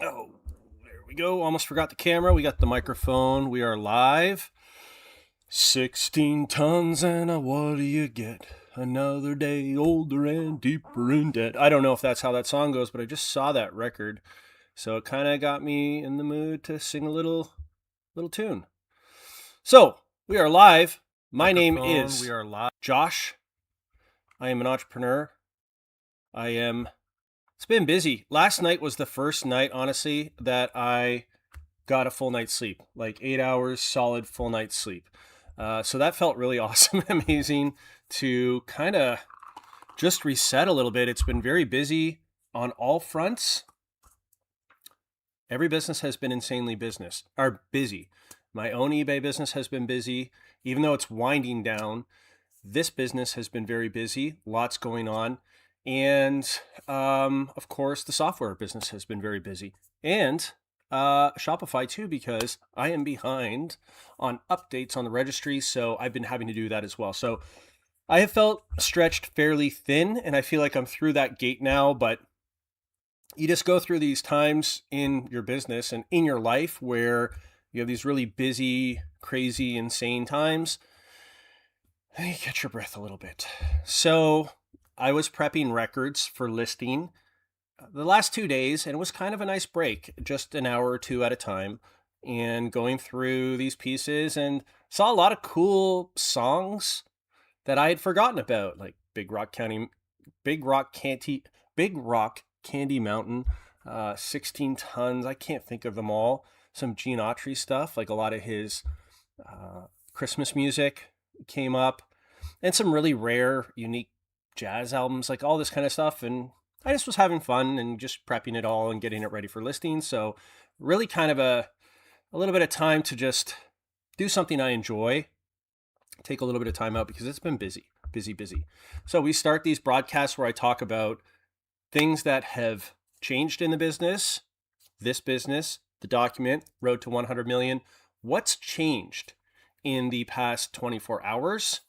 Oh, there we go. Almost forgot the camera. We got the microphone. We are live. 16 tons and what do you get? Another day older and deeper in debt. I don't know if that's how that song goes, but I just saw that record. So it kind of got me in the mood to sing a little tune. So we are live. My name is Josh. I am an entrepreneur. It's been busy. Last night was the first night, honestly, that I got a full night's sleep, like 8 hours solid full night's sleep. So that felt really awesome and amazing to kind of just reset a little bit. It's been very busy on all fronts. Every business has been insanely busy. My own eBay business has been busy, even though it's winding down. This business has been very busy, lots going on. And of course, the software business has been very busy. And Shopify too, because I am behind on updates on the registry. So I've been having to do that as well. So I have felt stretched fairly thin, and I feel like I'm through that gate now. But you just go through these times in your business and in your life where you have these really busy, crazy, insane times. And you catch your breath a little bit. So I was prepping records for listing the last 2 days, and it was kind of a nice break, just an hour or two at a time, and going through these pieces and saw a lot of cool songs that I had forgotten about, like Big Rock Candy Mountain, 16 Tons. I can't think of them all. Some Gene Autry stuff, like a lot of his Christmas music came up, and some really rare, unique jazz albums, like all this kind of stuff. And I just was having fun and just prepping it all and getting it ready for listing. So really kind of a little bit of time to just do something I enjoy, take a little bit of time out because it's been busy. So we start these broadcasts where I talk about things that have changed in the business, this business, the document, Road to 100 million. What's changed in the past 24 hours?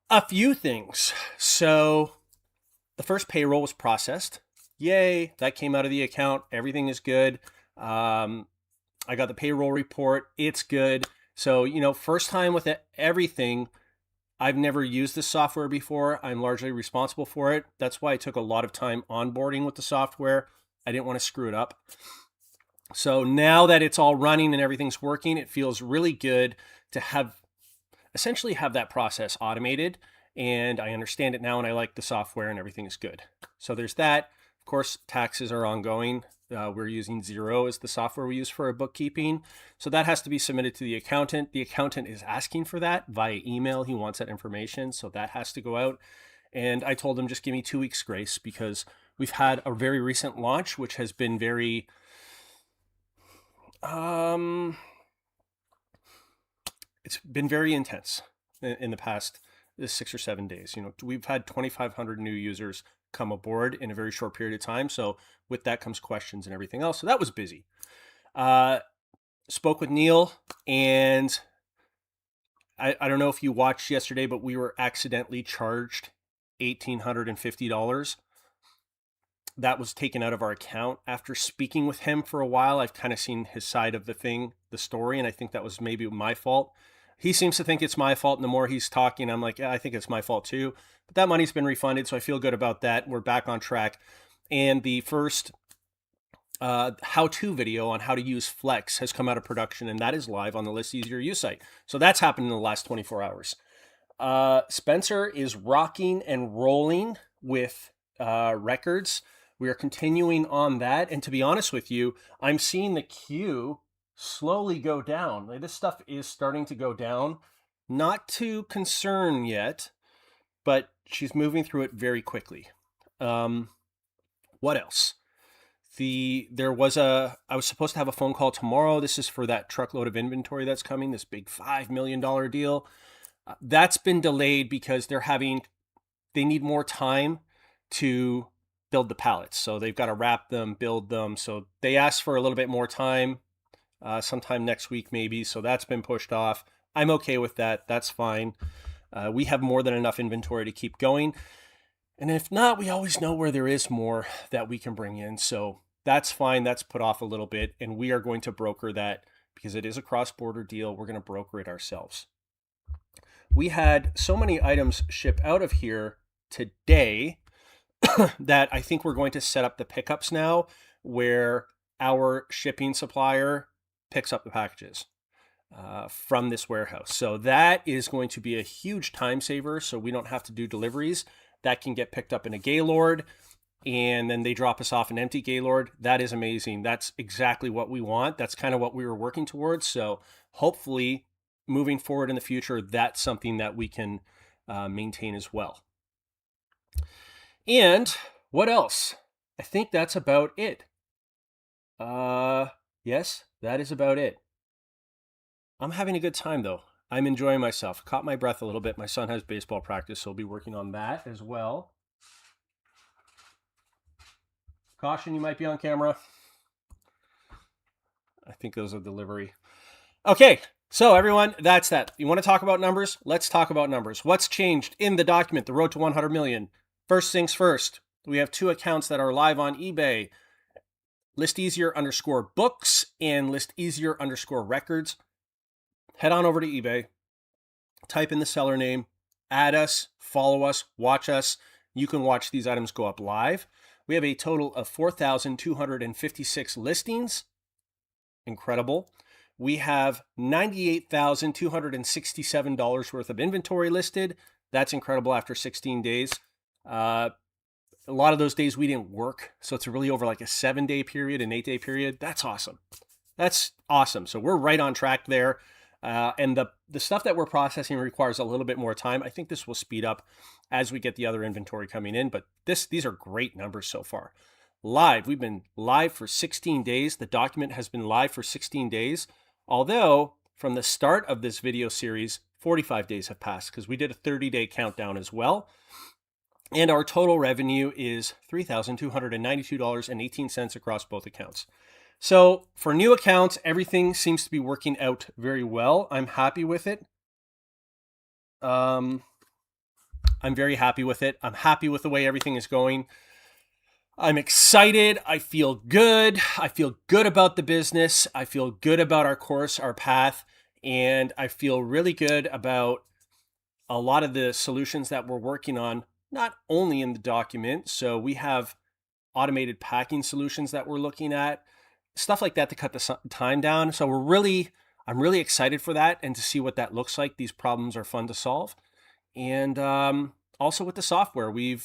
A few things. So the first payroll was processed. Yay, that came out of the account. Everything is good. I got the payroll report. It's good. So, first time with everything. I've never used this software before. I'm largely responsible for it. That's why I took a lot of time onboarding with the software. I didn't want to screw it up. So now that it's all running and everything's working, it feels really good to essentially have that process automated. And I understand it now, and I like the software, and everything is good. So there's that. Of course, taxes are ongoing. We're using Xero as the software we use for our bookkeeping. So that has to be submitted to the accountant. The accountant is asking for that via email. He wants that information. So that has to go out. And I told him, just give me 2 weeks grace, because we've had a very recent launch, which has been very, it's been very intense in the past 6 or 7 days. We've had 2,500 new users come aboard in a very short period of time. So with that comes questions and everything else. So that was busy. Spoke with Neil, and I don't know if you watched yesterday, but we were accidentally charged $1,850. That was taken out of our account. After speaking with him for a while, I've kind of seen his side of the story, and I think that was maybe my fault. He seems to think it's my fault, and the more he's talking, I'm like, yeah, I think it's my fault too. But that money's been refunded, so I feel good about that. We're back on track. And the first how-to video on how to use Flex has come out of production, and that is live on the ListEasier U site. So that's happened in the last 24 hours. Spencer is rocking and rolling with records. We are continuing on that. And to be honest with you, I'm seeing the queue slowly go down. This stuff is starting to go down. Not to concern yet, but she's moving through it very quickly. What else? I was supposed to have a phone call tomorrow. This is for that truckload of inventory that's coming, this big $5 million deal. That's been delayed because they need more time to build the pallets. So they've got to wrap them, build them. So they asked for a little bit more time. Sometime next week maybe. So that's been pushed off. I'm okay with that. That's fine. We have more than enough inventory to keep going. And if not, we always know where there is more that we can bring in. So That's fine. That's put off a little bit. And we are going to broker that because it is a cross-border deal. We're going to broker it ourselves. We had so many items ship out of here today that I think we're going to set up the pickups now where our shipping supplier picks up the packages from this warehouse. So that is going to be a huge time saver. So we don't have to do deliveries. That can get picked up in a Gaylord and then they drop us off an empty Gaylord. That is amazing. That's exactly what we want. That's kind of what we were working towards. So hopefully moving forward in the future, that's something that we can maintain as well. And what else? I think that's about it. Yes, that is about it. I'm having a good time though. I'm enjoying myself. Caught my breath a little bit. My son has baseball practice, so I'll be working on that as well. Caution, you might be on camera. I think those are delivery. Okay, so everyone, that's that. You want to talk about numbers? Let's talk about numbers. What's changed in the document, the road to 100 million? First things first, we have 2 accounts that are live on eBay. ListEasier_books and ListEasier_records. Head on over to eBay, type in the seller name, add us, follow us, watch us. You can watch these items go up live. We have a total of 4,256 listings. Incredible. We have $98,267 worth of inventory listed. That's incredible after 16 days. A lot of those days we didn't work, so it's really over like a 7-day period, an 8-day period. That's awesome. That's awesome. So we're right on track there. And the stuff that we're processing requires a little bit more time. I think this will speed up as we get the other inventory coming in, but these are great numbers so far. Live, we've been live for 16 days. The document has been live for 16 days, although from the start of this video series, 45 days have passed because we did a 30-day countdown as well. And our total revenue is $3,292.18 across both accounts. So for new accounts, everything seems to be working out very well. I'm happy with it. I'm very happy with it. I'm happy with the way everything is going. I'm excited. I feel good. I feel good about the business. I feel good about our course, our path, and I feel really good about a lot of the solutions that we're working on, not only in the document. So we have automated packing solutions that we're looking at, stuff like that to cut the time down. So I'm really excited for that and to see what that looks like. These problems are fun to solve. And also with the software, we're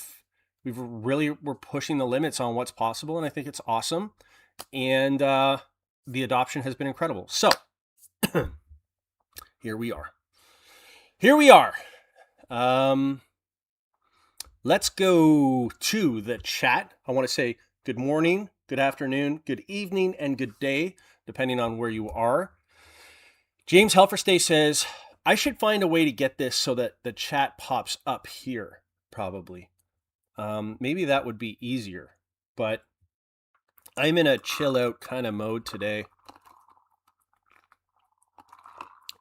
pushing the limits on what's possible, and I think it's awesome. And the adoption has been incredible. So here we are. Let's go to the chat. I want to say good morning, good afternoon, good evening, and good day, depending on where you are. James Helferstay says, I should find a way to get this so that the chat pops up here, probably. Maybe that would be easier, but I'm in a chill out kind of mode today.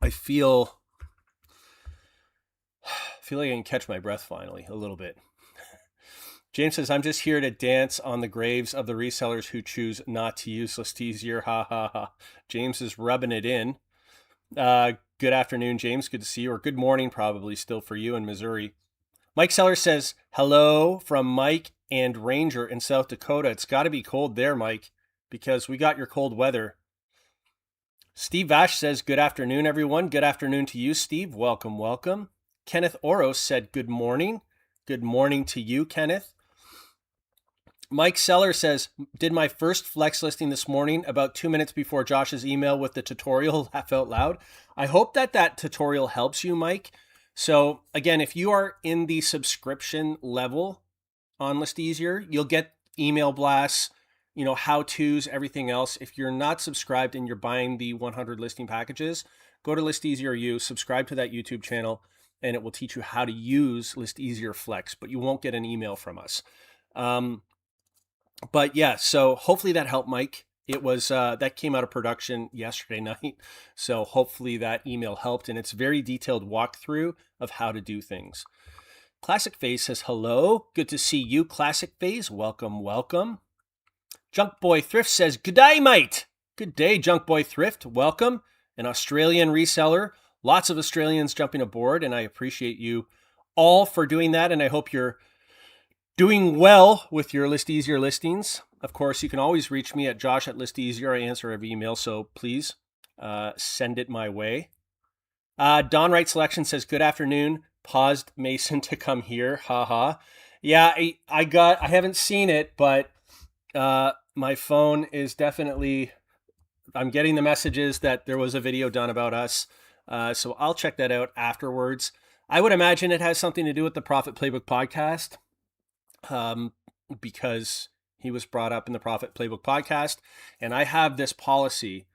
I feel like I can catch my breath finally a little bit. James says, I'm just here to dance on the graves of the resellers who choose not to use ListEasier. Ha ha ha. James is rubbing it in. Good afternoon, James. Good to see you. Or good morning, probably still for you in Missouri. Mike Seller says, hello from Mike and Ranger in South Dakota. It's got to be cold there, Mike, because we got your cold weather. Steve Vash says, good afternoon, everyone. Good afternoon to you, Steve. Welcome, welcome. Kenneth Oros said, good morning. Good morning to you, Kenneth. Mike Seller says, did my first flex listing this morning about 2 minutes before Josh's email with the tutorial. Laugh out loud. I hope that tutorial helps you, Mike. So again, if you are in the subscription level on ListEasier, you'll get email blasts, how-tos, everything else. If you're not subscribed and you're buying the 100 listing packages, go to ListEasier U, subscribe to that YouTube channel, and it will teach you how to use ListEasier Flex, but you won't get an email from us. But yeah, so hopefully that helped, Mike. It was that came out of production yesterday night, so hopefully that email helped, and it's very detailed walkthrough of how to do things. Classic Phase says, hello, good to see you, Classic Phase. Welcome, welcome. Junk Boy Thrift says, "Good day, mate." Good day, Junk Boy Thrift. Welcome. An Australian reseller. Lots of Australians jumping aboard, and I appreciate you all for doing that. And I hope you're doing well with your ListEasier listings. Of course, you can always reach me at josh@ListEasier. I answer every email, so please send it my way. Don Wright Selection says, "Good afternoon. Paused Mason to come here. Haha." Yeah, I haven't seen it, but my phone is definitely, I'm getting the messages that there was a video done about us. So I'll check that out afterwards. I would imagine it has something to do with the Profit Playbook podcast, because he was brought up in the Profit Playbook podcast. And I have this policy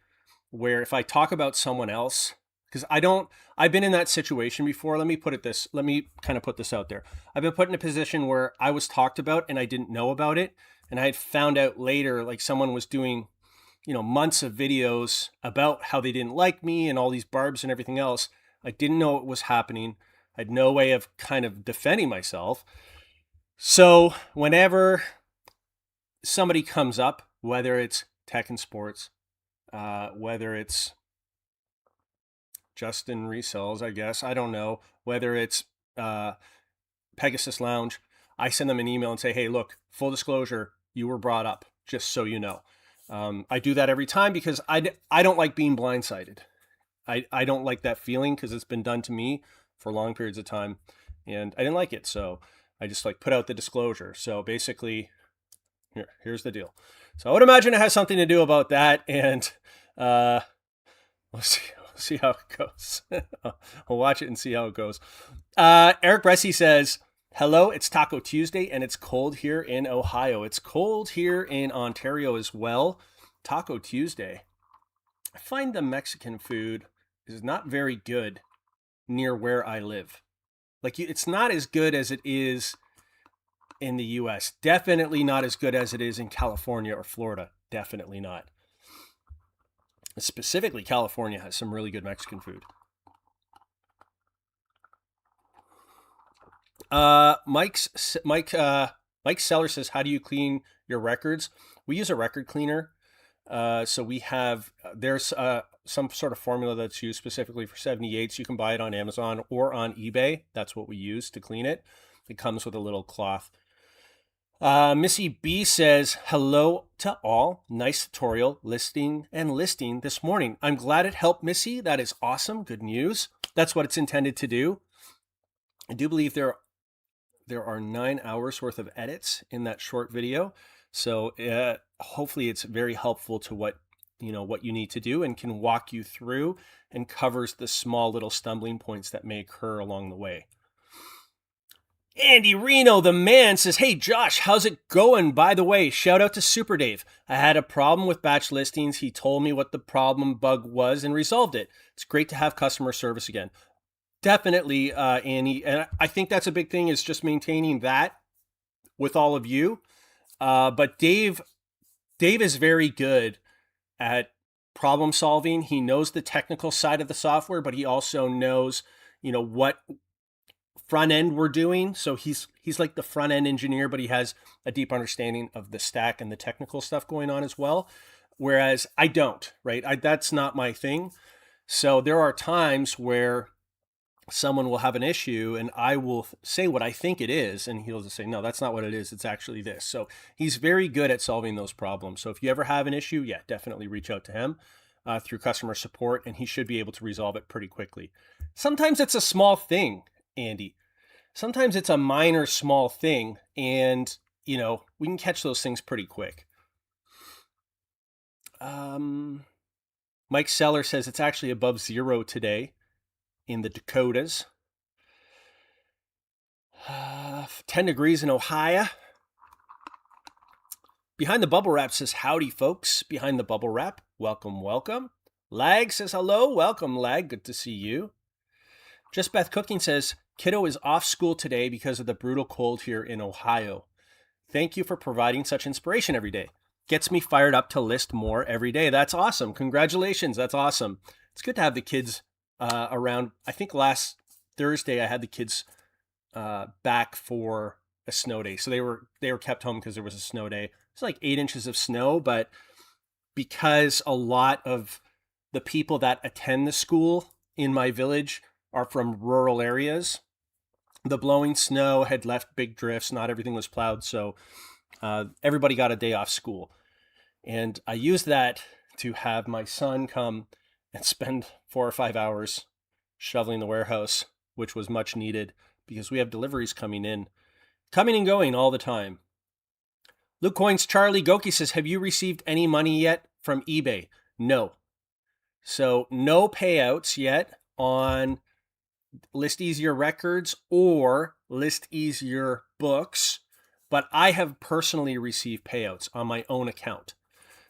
where if I talk about someone else, because I've been in that situation before. Let me kind of put this out there. I've been put in a position where I was talked about and I didn't know about it. And I had found out later, like someone was doing, months of videos about how they didn't like me and all these barbs and everything else. I didn't know it was happening. I had no way of kind of defending myself. So whenever somebody comes up, whether it's tech and sports, whether it's Justin Resells, I guess, I don't know, whether it's Pegasus Lounge, I send them an email and say, "Hey, look, full disclosure, you were brought up, just so you know." I do that every time because I don't like being blindsided. I don't like that feeling because it's been done to me for long periods of time and I didn't like it. So I just put out the disclosure. So basically, here's the deal. So I would imagine it has something to do about that. And we'll see how it goes. We'll watch it and see how it goes. Eric Bressi says, "Hello, it's Taco Tuesday and it's cold here in Ohio." It's cold here in Ontario as well. Taco Tuesday. I find the Mexican food is not very good near where I live. It's not as good as it is in the US. Definitely not as good as it is in California or Florida. Definitely not. Specifically, California has some really good Mexican food. Mike Seller says, "How do you clean your records?" We use a record cleaner. So we have, there's some sort of formula that's used specifically for 78s. You can buy it on Amazon or on eBay. That's what we use to clean it. It comes with a little cloth. Missy B says, "Hello to all. Nice tutorial listing this morning. I'm glad it helped, Missy. That is awesome. Good news. That's what it's intended to do." I do believe there are 9 hours worth of edits in that short video. So hopefully it's very helpful to what you need to do and can walk you through and covers the small little stumbling points that may occur along the way. Andy Reno, the man, says, "Hey Josh, how's it going? By the way, shout out to Super Dave. I had a problem with batch listings. He told me what the problem bug was and resolved it. It's great to have customer service again." Definitely, Andy. And I think that's a big thing, is just maintaining that with all of you. But Dave is very good at problem solving. He knows the technical side of the software, but he also knows, what front end we're doing. So he's like the front end engineer, but he has a deep understanding of the stack and the technical stuff going on as well. Whereas I don't, right? That's not my thing. So there are times where someone will have an issue and I will say what I think it is, and he'll just say, "No, that's not what it is. It's actually this." So he's very good at solving those problems. So if you ever have an issue, yeah, definitely reach out to him through customer support, and he should be able to resolve it pretty quickly. Sometimes it's a small thing, Andy. Sometimes it's a minor small thing, and we can catch those things pretty quick. Mike Seller says it's actually above 0 today in the Dakotas. 10 degrees in Ohio. Behind the Bubble Wrap says, "Howdy, folks." Behind the Bubble Wrap, welcome. Lag says, "Hello, welcome, Lag. Good to see you." Just Beth Cooking says, "Kiddo is off school today because of the brutal cold here in Ohio. Thank you for providing such inspiration every day. Gets me fired up to list more every day." That's awesome. Congratulations. That's awesome. It's good to have the kids around. I think last Thursday I had the kids back for a snow day. So they were kept home because there was a snow day. It's like 8 inches of snow, but because a lot of the people that attend the school in my village are from rural areas, the blowing snow had left big drifts. Not everything was plowed, so everybody got a day off school. And I used that to have my son come and spend 4 or 5 hours shoveling the warehouse, which was much needed because we have deliveries coming and going all the time. Luke Coins Charlie Goki says, have you received any money yet from eBay? No. So no payouts yet on ListEasier records or ListEasier books, but I have personally received payouts on my own account.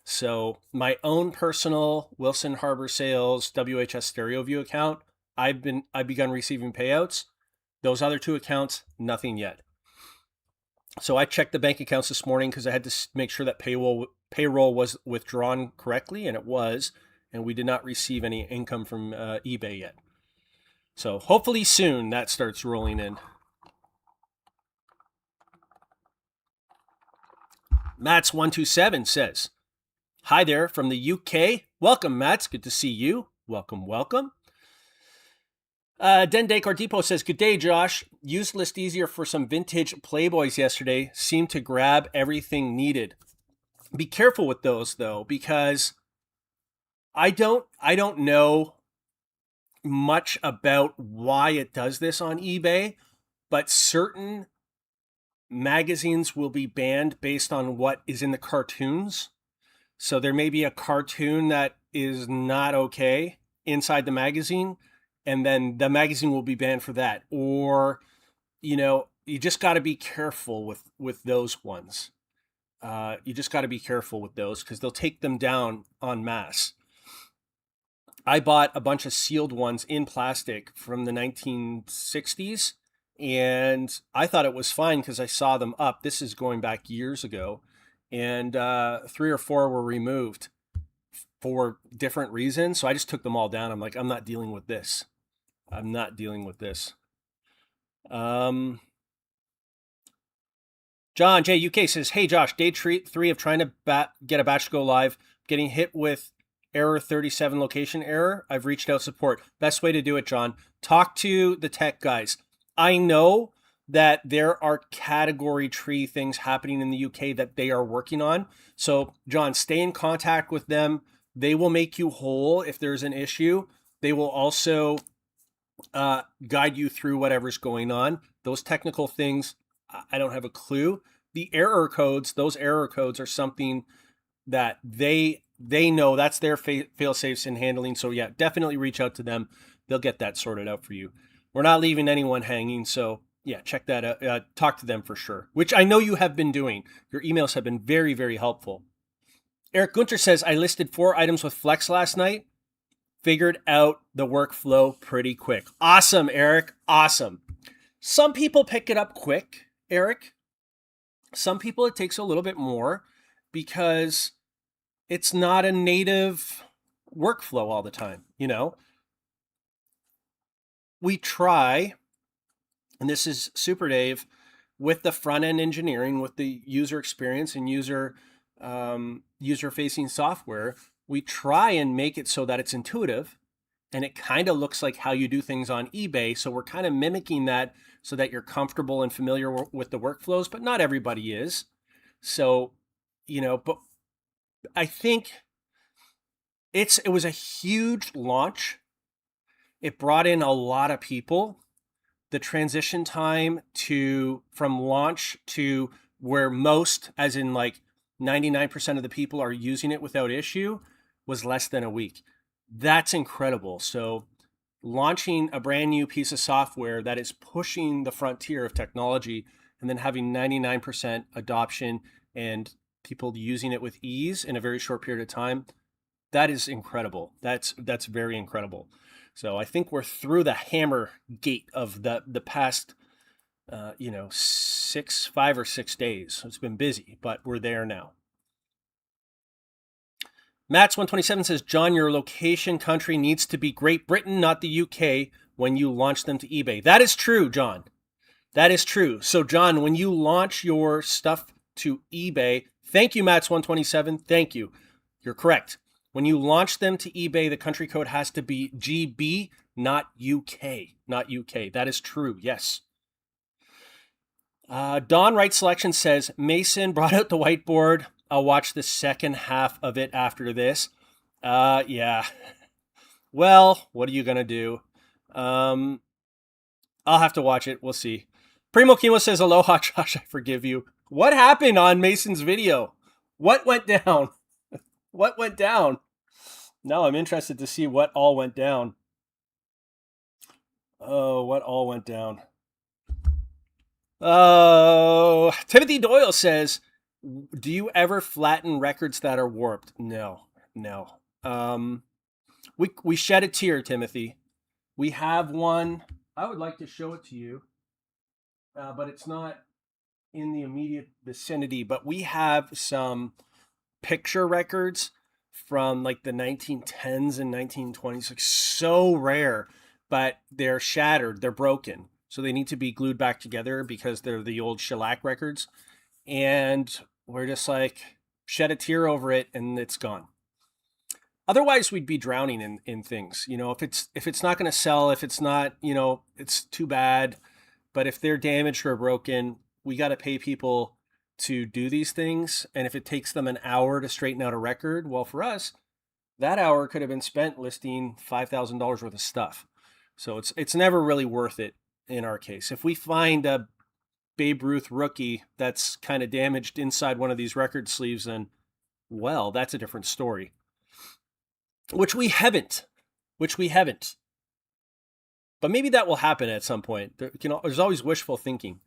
So my own personal Wilson Harbor Sales WHS Stereo View account, I've begun receiving payouts. Those other 2 accounts, nothing yet. So I checked the bank accounts this morning because I had to make sure that payroll was withdrawn correctly, and it was, and we did not receive any income from eBay yet. So hopefully soon that starts rolling in. Mats127 says, hi there from the UK. Welcome, Mats. Good to see you. Welcome, welcome. Dende Cardipo says, good day, Josh. Used ListEasier for some vintage Playboys yesterday. Seemed to grab everything needed. Be careful with those, though, because I don't know much about why it does this on eBay, but certain magazines will be banned based on what is in the cartoons. So there may be a cartoon that is not okay inside the magazine, and then the magazine will be banned for that. Or, you just got to be careful with those ones. You just got to be careful with those because they'll take them down en masse. I bought a bunch of sealed ones in plastic from the 1960s, and I thought it was fine because I saw them up. This is going back years ago, and 3 or 4 were removed for different reasons. So I just took them all down. I'm like, I'm not dealing with this. I'm not dealing with this. John J. UK says, hey, Josh, day 3 of trying to get a batch to go live, getting hit with error 37 location error. I've reached out support. Best way to do it, John. Talk to the tech guys. I know that there are category tree things happening in the UK that they are working on. So, John, stay in contact with them. They will make you whole if there's an issue. They will also guide you through whatever's going on. Those technical things, I don't have a clue. The error codes, those error codes are something that they know that's their fail safes in handling. So yeah, definitely reach out to them. They'll get that sorted out for you. We're not leaving anyone hanging. So yeah, check that out. Talk to them for sure, which I know you have been doing. Your emails have been very, very helpful. Eric Gunter says, I listed 4 items with Flex last night. Figured out the workflow pretty quick. Awesome, Eric. Awesome. Some people pick it up quick, Eric. Some people it takes a little bit more because it's not a native workflow all the time, We try, and this is Super Dave, with the front-end engineering, with the user experience and user-facing software, we try and make it so that it's intuitive and it kind of looks like how you do things on eBay. So we're kind of mimicking that so that you're comfortable and familiar with the workflows, but not everybody is. So, but I think it was a huge launch. It brought in a lot of people. The transition time from launch to where most, as in like 99% of the people are using it without issue, was less than a week. That's incredible. So launching a brand new piece of software that is pushing the frontier of technology and then having 99% adoption and people using it with ease in a very short period of time, that is incredible. That's very incredible. So I think we're through the hammer gate of the past 5 or 6 days. It's been busy, but we're there now. Mats127 says, John, your location country needs to be Great Britain, not the UK, when you launch them to eBay. That is true, John. That is true. So, John, when you launch your stuff to eBay, thank you, Mats127. Thank you. You're correct. When you launch them to eBay, the country code has to be GB, not UK. Not UK. That is true. Yes. Don Right Selection says Mason brought out the whiteboard. I'll watch the second half of it after this. Yeah. Well, what are you gonna do? I'll have to watch it. We'll see. Primo Kimo says, aloha, Josh, I forgive you. What happened on Mason's video? What went down? What went down? Now I'm interested to see what all went down. Oh, what all went down? Oh, Timothy Doyle says, do you ever flatten records that are warped? No. We shed a tear, Timothy. We have one. I would like to show it to you, but it's not in the immediate vicinity. But we have some picture records from like the 1910s and 1920s, like so rare, but they're shattered, they're broken. So they need to be glued back together because they're the old shellac records. And we're just like, shed a tear over it and it's gone. Otherwise, we'd be drowning in things. You know, if it's not going to sell, if it's not, you know, it's too bad. But if they're damaged or broken, we got to pay people to do these things. And if it takes them an hour to straighten out a record, well, for us, that hour could have been spent listing $5,000 worth of stuff. So it's never really worth it in our case. If we find a Babe Ruth rookie that's kind of damaged inside one of these record sleeves, then, well, that's a different story. Which we haven't. But maybe that will happen at some point. There's always wishful thinking.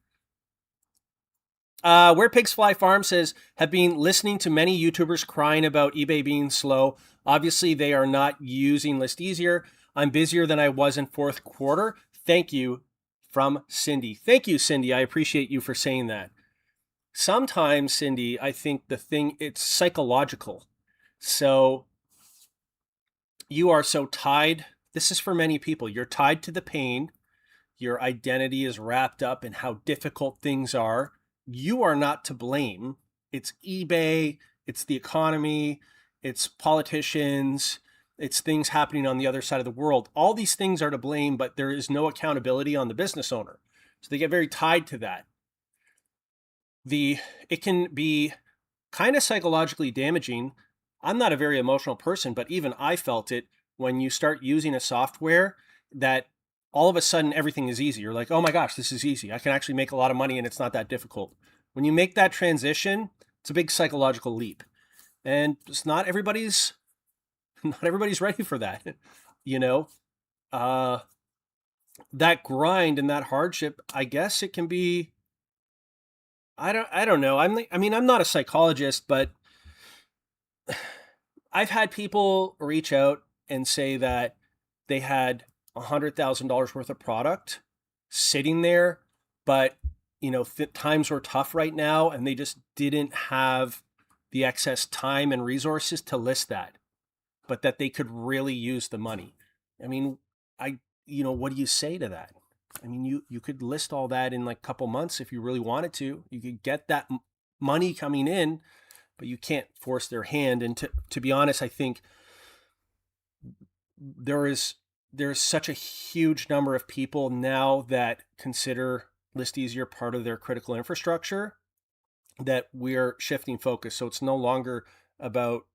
Where Pigs Fly Farm says, have been listening to many YouTubers crying about eBay being slow. Obviously, they are not using ListEasier. I'm busier than I was in fourth quarter. Thank you, from Cindy. Thank you, Cindy. I appreciate you for saying that. Sometimes, Cindy, I think it's psychological. So you are so tied. This is for many people. You're tied to the pain. Your identity is wrapped up in how difficult things are. You are not to blame. It's eBay, it's the economy, it's politicians, it's things happening on the other side of the world. All these things are to blame, but there is no accountability on the business owner. So they get very tied to that. It can be kind of psychologically damaging. I'm not a very emotional person, but even I felt it when you start using a software that all of a sudden everything is easy. You're like, oh my gosh, this is easy. I can actually make a lot of money and it's not that difficult. When you make that transition, it's a big psychological leap. And it's not everybody's ready for that. You know, that grind and that hardship, I guess it can be, I don't know. I'm not a psychologist, but I've had people reach out and say that they had $100,000 worth of product sitting there, but times were tough right now and they just didn't have the excess time and resources to list that, but that they could really use the money. I mean, what do you say to that? I mean, you could list all that in like a couple months if you really wanted to. You could get that money coming in, but you can't force their hand. And to be honest, I think there's such a huge number of people now that consider ListEasier part of their critical infrastructure that we're shifting focus. So it's no longer about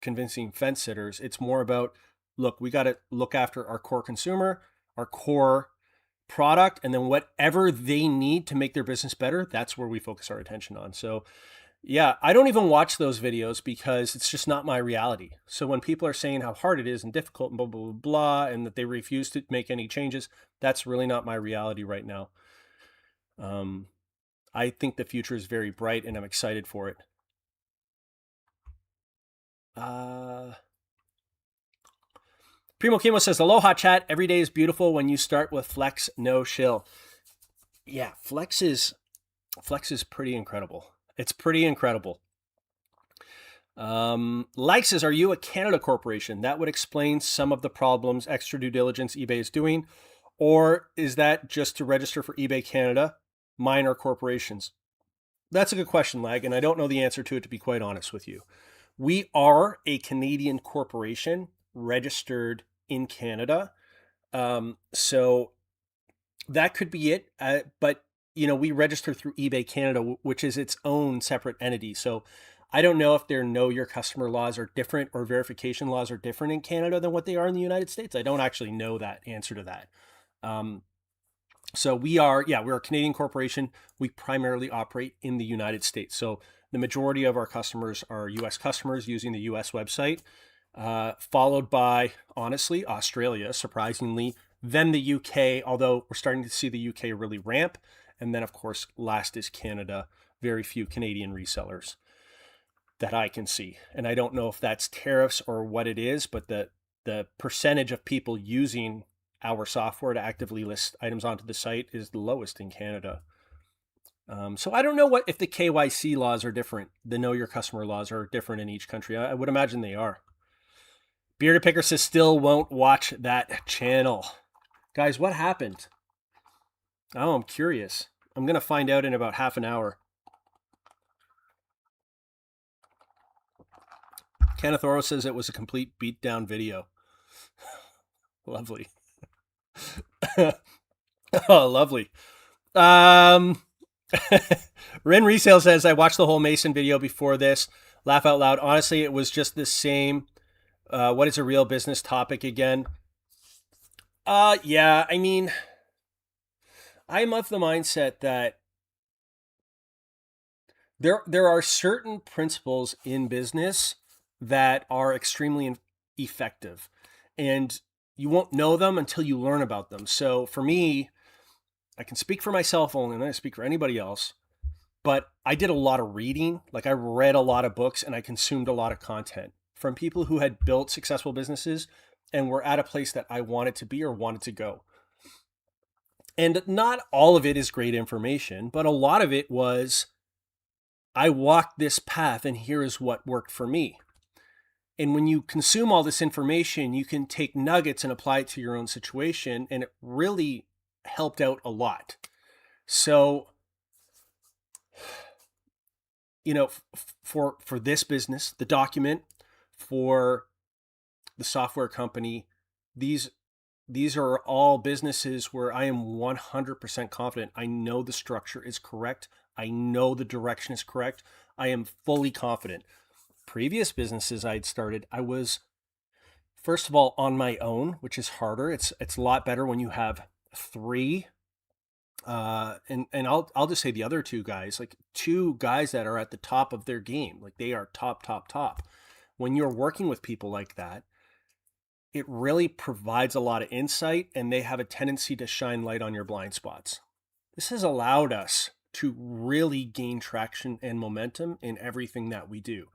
convincing fence sitters. It's more about, look, we got to look after our core consumer, our core product, and then whatever they need to make their business better, that's where we focus our attention on. So yeah, I don't even watch those videos because it's just not my reality. So when people are saying how hard it is and difficult and blah, blah, blah, blah, and that they refuse to make any changes, that's really not my reality right now. I think the future is very bright and I'm excited for it. Primo Kimo says, aloha chat. Every day is beautiful when you start with Flex, no shill. Yeah, Flex is pretty incredible. It's pretty incredible. Like says, are you a Canada corporation? That would explain some of the problems extra due diligence eBay is doing. Or is that just to register for eBay Canada, minor corporations? That's a good question, Lag, and I don't know the answer to it, to be quite honest with you. We are a Canadian corporation registered in Canada. So that could be it. But we register through eBay Canada, which is its own separate entity. So I don't know if their know your customer laws are different or verification laws are different in Canada than what they are in the United States. I don't actually know that answer to that. Um, so we're a Canadian corporation. We primarily operate in the United States. So the majority of our customers are US customers using the US website, followed by, honestly, Australia, surprisingly, then the UK, although we're starting to see the UK really ramp. And then, of course, last is Canada. Very few Canadian resellers that I can see. And I don't know if that's tariffs or what it is, but the percentage of people using our software to actively list items onto the site is the lowest in Canada. So I don't know if the KYC laws are different, the know your customer laws are different in each country. I would imagine they are. Bearded Picker says still won't watch that channel. Guys, what happened? Oh, I'm curious. I'm going to find out in about half an hour. Kenneth Oro says it was a complete beatdown video. Lovely. Oh, lovely. Ren Resale says, I watched the whole Mason video before this. Laugh out loud. Honestly, it was just the same. What is a real business topic again? Yeah, I mean, I'm of the mindset that there are certain principles in business that are extremely effective, and you won't know them until you learn about them. So for me, I can speak for myself only, and I speak for anybody else. But I did a lot of reading. Like, I read a lot of books and I consumed a lot of content from people who had built successful businesses and were at a place that I wanted to be or wanted to go. And not all of it is great information, but a lot of it was, I walked this path and here is what worked for me. And when you consume all this information, you can take nuggets and apply it to your own situation. And it really helped out a lot. So, for this business, the document, for the software company, these are all businesses where I am 100% confident. I know the structure is correct. I know the direction is correct. I am fully confident. Previous businesses I'd started, I was, first of all, on my own, which is harder. It's a lot better when you have three. And I'll just say the other two guys, like two guys that are at the top of their game, like they are top. When you're working with people like that, it really provides a lot of insight, and they have a tendency to shine light on your blind spots. This has allowed us to really gain traction and momentum in everything that we do.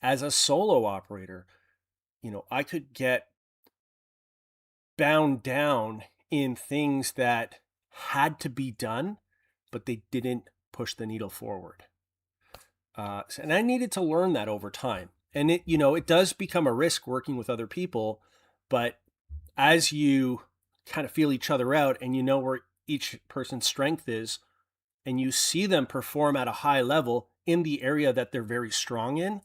As a solo operator, I could get bound down in things that had to be done, but they didn't push the needle forward. And I needed to learn that over time. And it does become a risk working with other people, but as you kind of feel each other out and you know where each person's strength is, and you see them perform at a high level in the area that they're very strong in,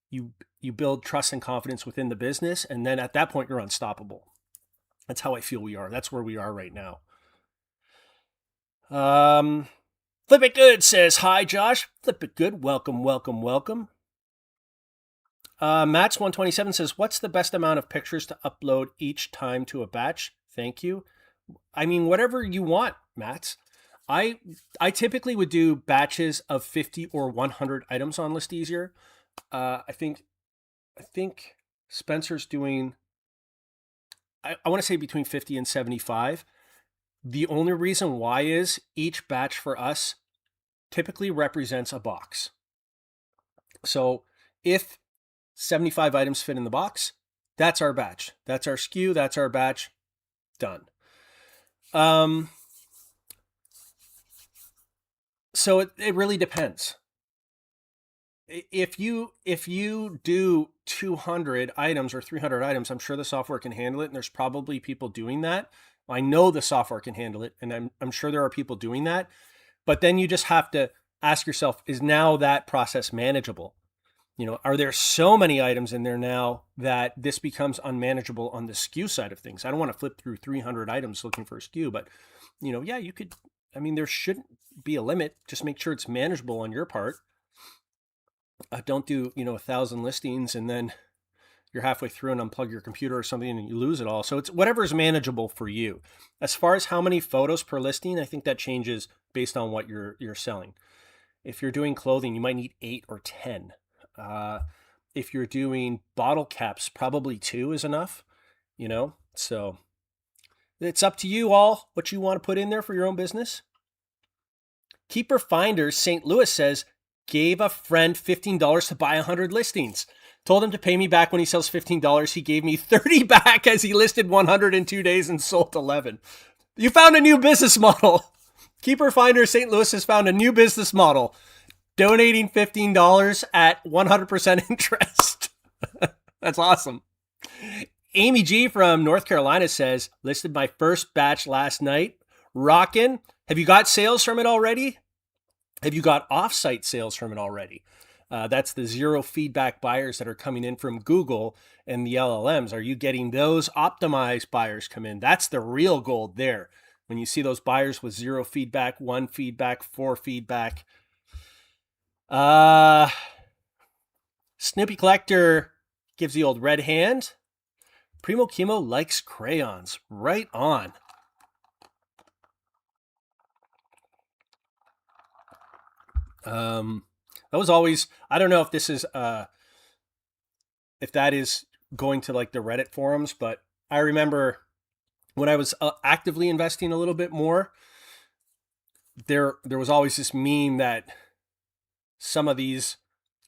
you build trust and confidence within the business. And then at that point, you're unstoppable. That's how I feel we are. That's where we are right now. Flip It Good says, hi, Josh. Flip It Good. Welcome. Matt's 127 says, what's the best amount of pictures to upload each time to a batch? Thank you. I mean, whatever you want, Matt. I typically would do batches of 50 or 100 items on ListEasier. I think Spencer's doing, I want to say between 50 and 75. The only reason why is each batch for us typically represents a box. So if 75 items fit in the box, that's our batch. That's our SKU. That's our batch. Done. So it really depends. If you do 200 items or 300 items, I'm sure the software can handle it. And there's probably people doing that. I know the software can handle it, and I'm sure there are people doing that. But then you just have to ask yourself, is now that process manageable? Are there so many items in there now that this becomes unmanageable on the SKU side of things? I don't want to flip through 300 items looking for a SKU, but yeah, you could. I mean, there shouldn't be a limit. Just make sure it's manageable on your part. Don't do 1,000 listings and then you're halfway through and unplug your computer or something and you lose it all. So it's whatever is manageable for you. As far as how many photos per listing, I think that changes based on what you're selling. If you're doing clothing, you might need 8 or 10. If you're doing bottle caps, probably 2 is enough, so it's up to you all what you want to put in there for your own business. Keeper Finders St. Louis says, gave a friend $15 to buy 100 listings. Told him to pay me back when he sells $15. He gave me 30 back as he listed 100 in 2 days and sold 11. You found a new business model. Keeper Finder St. Louis has found a new business model. Donating $15 at 100% interest. That's awesome. Amy G from North Carolina says, listed my first batch last night. Rockin'. Have you got sales from it already? Have you got offsite sales from it already? That's the Xero feedback buyers that are coming in from Google and the LLMs. Are you getting those optimized buyers come in? That's the real gold there. When you see those buyers with 0 feedback, 1 feedback, 4 feedback. Snoopy Collector gives the old red hand. Primo Chemo likes crayons. Right on. That was always, I don't know if this is, if that is going to like the Reddit forums, but I remember when I was actively investing a little bit more, there was always this meme that some of these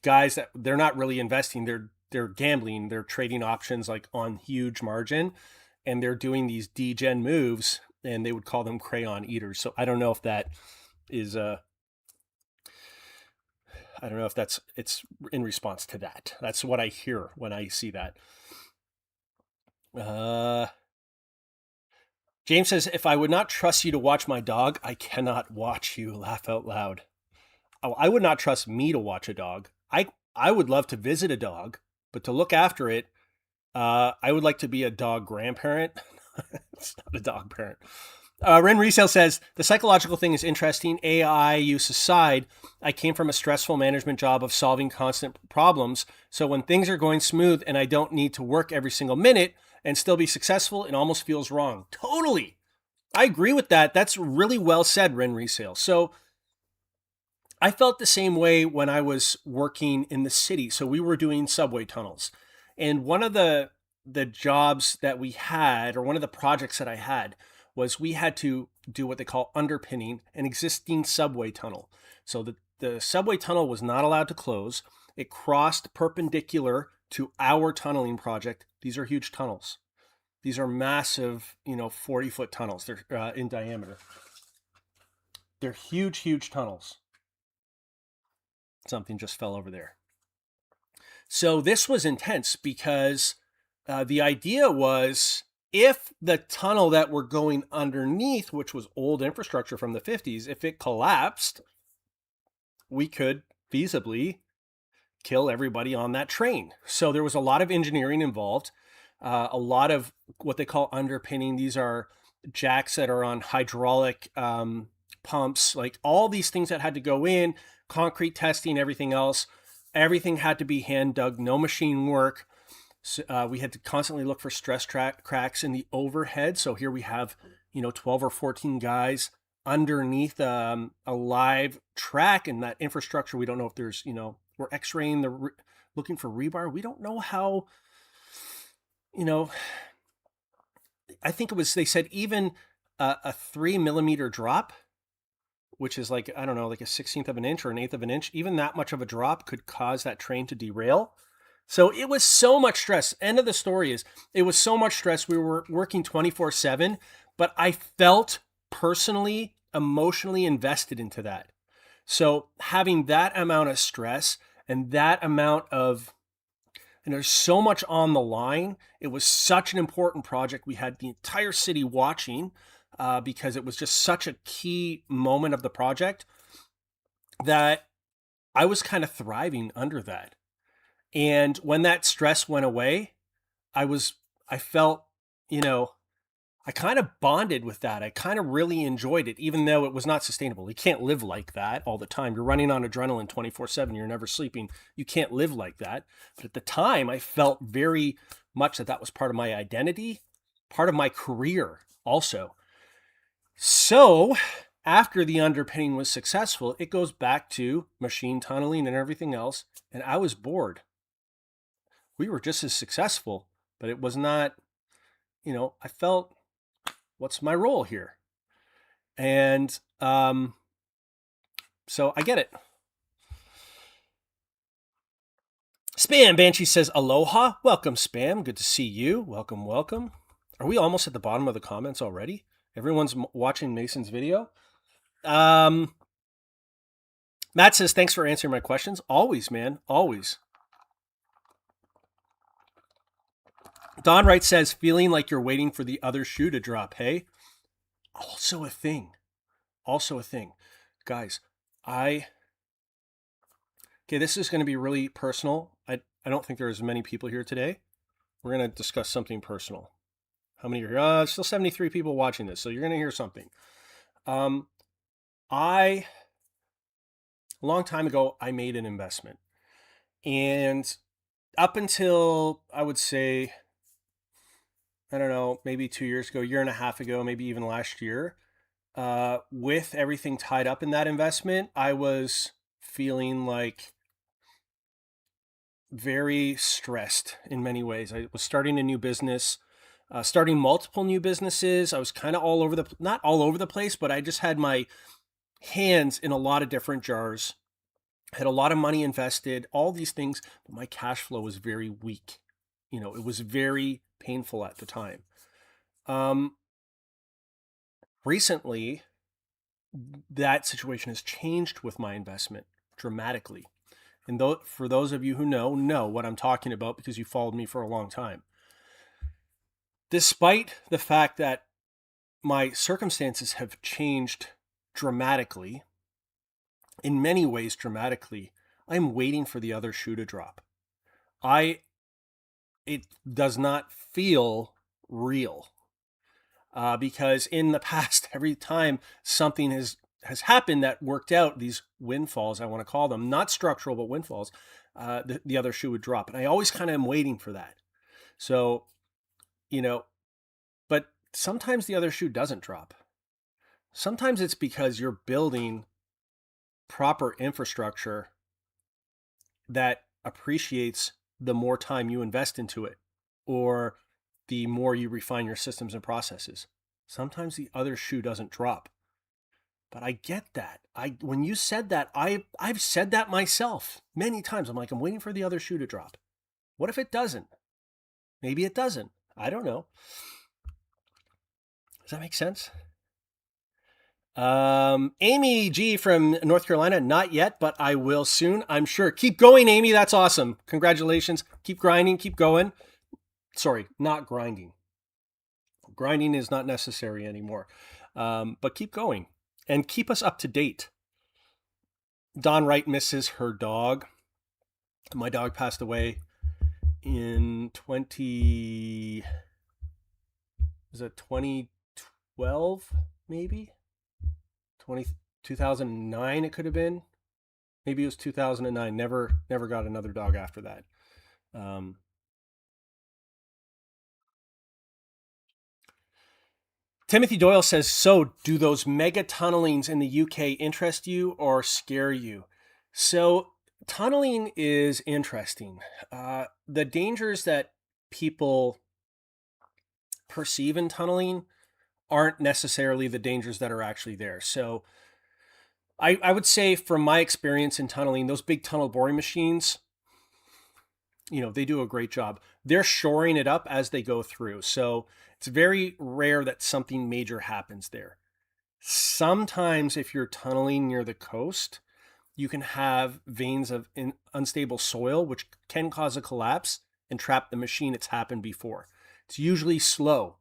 guys that they're not really investing, they're gambling, they're trading options like on huge margin, and they're doing these degen moves, and they would call them crayon eaters. So I don't know if that is I don't know if it's in response to that. That's what I hear when I see that. James says, if I would not trust you to watch my dog, I cannot watch you. Laugh out loud. Oh, I would not trust me to watch a dog. I would love to visit a dog, but to look after it, I would like to be a dog grandparent. It's not a dog parent. Ren Resale says, the psychological thing is interesting. AI use aside, I came from a stressful management job of solving constant problems. So when things are going smooth and I don't need to work every single minute and still be successful, it almost feels wrong. Totally. I agree with that. That's really well said, Ren Resale. So I felt the same way when I was working in the city. So we were doing subway tunnels. And one of the jobs that we had, or one of the projects that I had, was we had to do what they call underpinning an existing subway tunnel. So the subway tunnel was not allowed to close. It crossed perpendicular to our tunneling project. These are huge tunnels. These are massive, 40-foot tunnels. They're in diameter. They're huge, huge tunnels. Something just fell over there. So this was intense because the idea was, if the tunnel that we're going underneath, which was old infrastructure from the 50s, if it collapsed, we could feasibly kill everybody on that train. So there was a lot of engineering involved, a lot of what they call underpinning. These are jacks that are on hydraulic pumps, like all these things that had to go in, concrete testing, everything else. Everything had to be hand dug, no machine work. So, we had to constantly look for stress cracks in the overhead. So here we have, 12 or 14 guys underneath a live track in that infrastructure. We don't know if there's, we're x-raying looking for rebar. We don't know how, I think they said even a 3 millimeter drop, which is like, I don't know, like a 1/16 of an inch or an 1/8 of an inch, even that much of a drop could cause that train to derail. So it was so much stress. End of the story is, it was so much stress. We were working 24/7, but I felt personally, emotionally invested into that. So having that amount of stress and that amount of, and there's so much on the line. It was such an important project. We had the entire city watching because it was just such a key moment of the project that I was kind of thriving under that. And when that stress went away, I felt, you know, I kind of bonded with that. I kind of really enjoyed it, even though it was not sustainable. You can't live like that all the time. You're running on adrenaline 24/7. You're never sleeping. You can't live like that. But at the time, I felt very much that was part of my identity, part of my career also. So after the underpinning was successful, it goes back to machine tunneling and everything else. And I was bored. We were just as successful, but it was not, I felt, what's my role here? And so I get it. Spam Banshee says, aloha. Welcome, Spam. Good to see you. Welcome, welcome. Are we almost at the bottom of the comments already? Everyone's watching Mason's video. Matt says, thanks for answering my questions. Always, man. Always. Don Wright says, feeling like you're waiting for the other shoe to drop. Hey, also a thing. Guys, okay, this is going to be really personal. I don't think there's many people here today. We're going to discuss something personal. How many are here? Still 73 people watching this, so you're going to hear something. A long time ago, I made an investment. And up until, I would say, I don't know, maybe 2 years ago, year and a half ago, maybe even last year, with everything tied up in that investment, I was feeling like very stressed in many ways. I was starting a new business, starting multiple new businesses. I was kind of not all over the place, but I just had my hands in a lot of different jars. I had a lot of money invested, all these things, but my cash flow was very weak. It was very painful at the time. Recently, that situation has changed with my investment dramatically. And for those of you who know what I'm talking about because you followed me for a long time. Despite the fact that my circumstances have changed dramatically, in many ways dramatically, I'm waiting for the other shoe to drop. It does not feel real because in the past, every time something has happened that worked out, these windfalls, I want to call them, not structural, but windfalls, the other shoe would drop. And I always kind of am waiting for that. So, but sometimes the other shoe doesn't drop. Sometimes it's because you're building proper infrastructure that appreciates the more time you invest into it, or the more you refine your systems and processes. Sometimes the other shoe doesn't drop. But I get that. When you said that, I've said that myself many times. I'm like, I'm waiting for the other shoe to drop. What if it doesn't? Maybe it doesn't. I don't know. Does that make sense? Amy G from North Carolina, not yet, but I will soon, I'm sure. Keep going, Amy. That's awesome. Congratulations. Keep grinding. Keep going. Sorry, not grinding. Grinding is not necessary anymore. But keep going and keep us up to date. Dawn Wright misses her dog. My dog passed away in 2012, maybe? 2009 it could have been. Maybe it was 2009. Never got another dog after that. Timothy Doyle says, so do those mega tunnelings in the UK interest you or scare you? So tunneling is interesting. The dangers that people perceive in tunneling aren't necessarily the dangers that are actually there. So I would say from my experience in tunneling, those big tunnel boring machines, they do a great job. They're shoring it up as they go through. So it's very rare that something major happens there. Sometimes if you're tunneling near the coast, you can have veins of unstable soil, which can cause a collapse. and trap the machine, it's happened before. It's usually slow.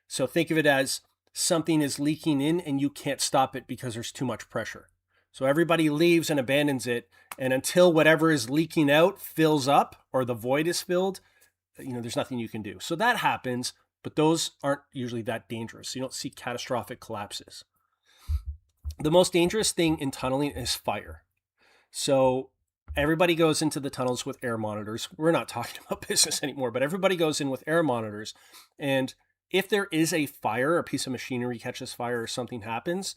So think of it as something is leaking in and you can't stop it because there's too much pressure. So everybody leaves and abandons it. And until whatever is leaking out fills up or the void is filled, there's nothing you can do. So that happens, but those aren't usually that dangerous. You don't see catastrophic collapses. The most dangerous thing in tunneling is fire. So everybody goes into the tunnels with air monitors. We're not talking about business anymore, but everybody goes in with air monitors. And if there is a fire, a piece of machinery catches fire or something happens,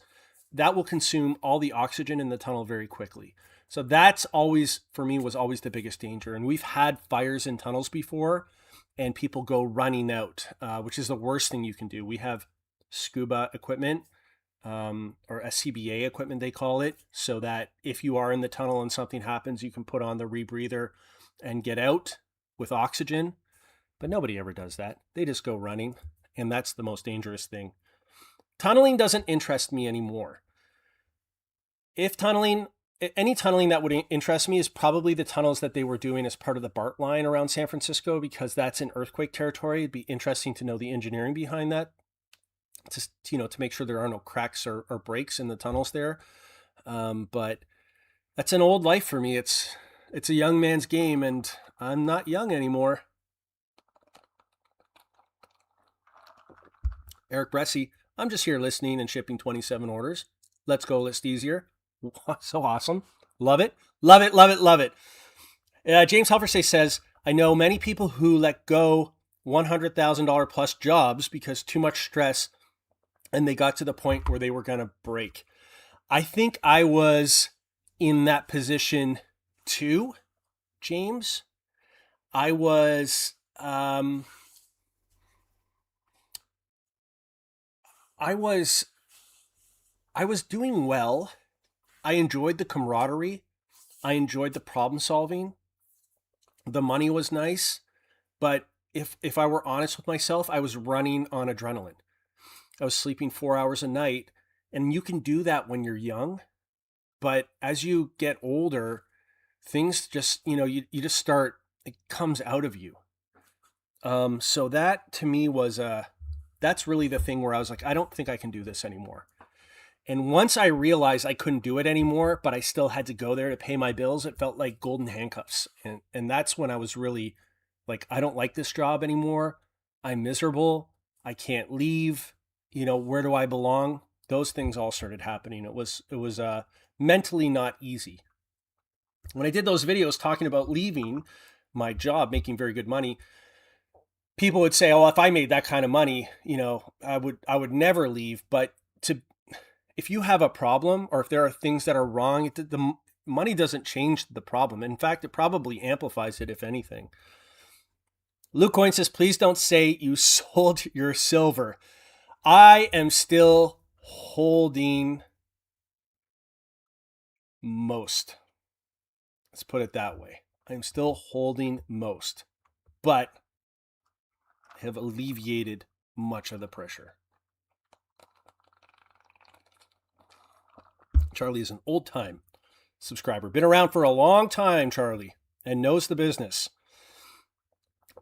that will consume all the oxygen in the tunnel very quickly. So that's always, for me, was always the biggest danger. And we've had fires in tunnels before and people go running out, which is the worst thing you can do. We have scuba equipment, or SCBA equipment, they call it, so that if you are in the tunnel and something happens, you can put on the rebreather and get out with oxygen. But nobody ever does that. They just go running. And that's the most dangerous thing. Tunneling doesn't interest me anymore. Any tunneling that would interest me is probably the tunnels that they were doing as part of the BART line around San Francisco, because that's in earthquake territory. It'd be interesting to know the engineering behind that, to make sure there are no cracks or breaks in the tunnels there. But that's an old life for me. It's a young man's game, and I'm not young anymore. Eric Bressy, I'm just here listening and shipping 27 orders. Let's go, ListEasier. So awesome. Love it. Love it, love it, love it. James Helfersay says, I know many people who let go $100,000 plus jobs because too much stress, and they got to the point where they were going to break. I think I was in that position too, James. I was doing well. I enjoyed the camaraderie. I enjoyed the problem solving. The money was nice. But if I were honest with myself, I was running on adrenaline. I was sleeping 4 hours a night. And you can do that when you're young. But as you get older, things just, you just start, it comes out of you. So that to me was, that's really the thing where I was like, I don't think I can do this anymore. And once I realized I couldn't do it anymore, but I still had to go there to pay my bills, it felt like golden handcuffs. And that's when I was really like, I don't like this job anymore. I'm miserable. I can't leave. Where do I belong? Those things all started happening. It was mentally not easy. When I did those videos talking about leaving my job, making very good money, people would say, "Oh, if I made that kind of money, I would never leave." But if you have a problem, or if there are things that are wrong, the money doesn't change the problem. In fact, it probably amplifies it, if anything. Luke Coyne says, please don't say you sold your silver. I am still holding most. Let's put it that way. I'm still holding most, but have alleviated much of the pressure. Charlie is an old-time subscriber. Been around for a long time, Charlie, and knows the business.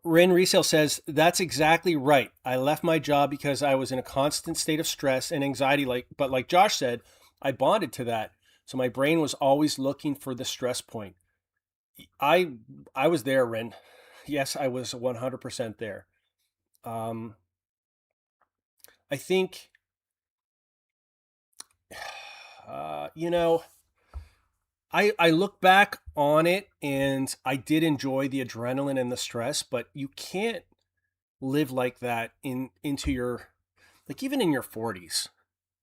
Rin Resale says, that's exactly right. I left my job because I was in a constant state of stress and anxiety, but like Josh said, I bonded to that. So my brain was always looking for the stress point. I was there, Rin. Yes, I was 100% there. I think, I look back on it and I did enjoy the adrenaline and the stress, but you can't live like that into your, like even in your 40s.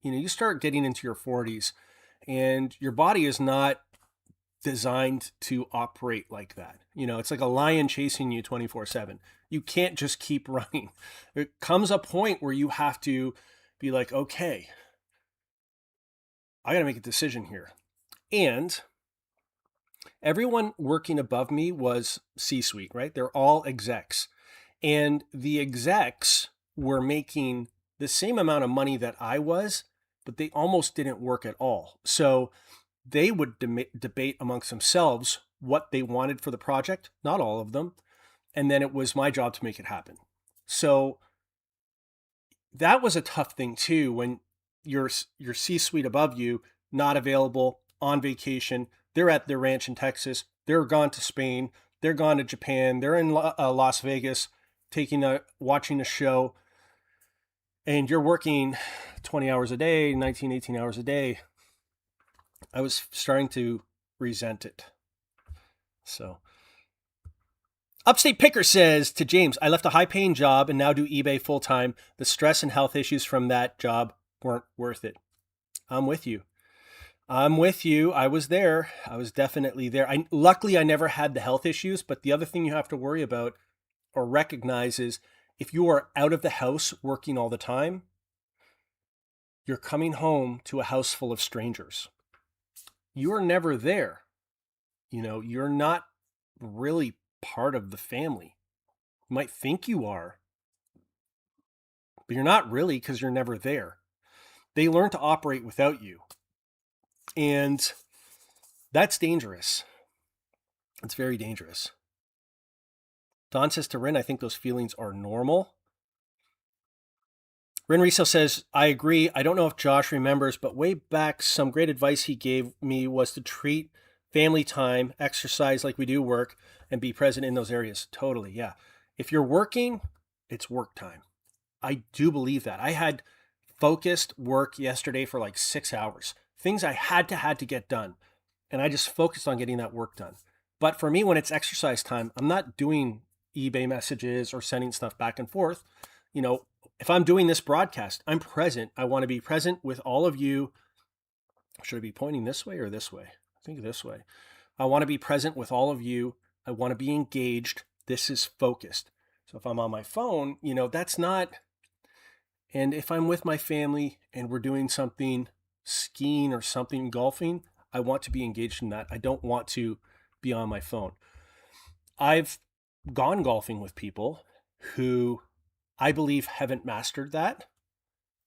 You start getting into your 40s and your body is not designed to operate like that. It's like a lion chasing you 24/7. You can't just keep running. There comes a point where you have to be like, okay, I got to make a decision here. And everyone working above me was C-suite, right? They're all execs. And the execs were making the same amount of money that I was, but they almost didn't work at all. So they would debate amongst themselves what they wanted for the project, not all of them. and then it was my job to make it happen. So that was a tough thing too, when your C-suite above you not available, on vacation, they're at their ranch in Texas, they're gone to Spain, they're gone to Japan, they're in Las Vegas watching a show, and you're working 20 hours a day, 19, 18 hours a day. I was starting to resent it. So Upstate Picker says to James, I left a high-paying job and now do eBay full-time. The stress and health issues from that job weren't worth it. I'm with you. I was there. I was definitely there. Luckily, I never had the health issues, but the other thing you have to worry about or recognize is if you are out of the house working all the time, you're coming home to a house full of strangers. You are never there. You're not really part of the family. You might think you are, but you're not really, because you're never there. They learn to operate without you. And that's dangerous. It's very dangerous. Don says to Rin, I think those feelings are normal. Rin Riso says, I agree. I don't know if Josh remembers, but way back, some great advice he gave me was to treat family time, exercise like we do work, and be present in those areas. Totally, yeah. If you're working, it's work time. I do believe that. I had focused work yesterday for like 6 hours. Things I had to get done. And I just focused on getting that work done. But for me, when it's exercise time, I'm not doing eBay messages or sending stuff back and forth. If I'm doing this broadcast, I'm present. I want to be present with all of you. Should I be pointing this way or this way? I think this way. I want to be present with all of you. I want to be engaged. This is focused. So if I'm on my phone, that's not. And if I'm with my family and we're doing something, skiing or something, golfing, I want to be engaged in that. I don't want to be on my phone. I've gone golfing with people who I believe haven't mastered that,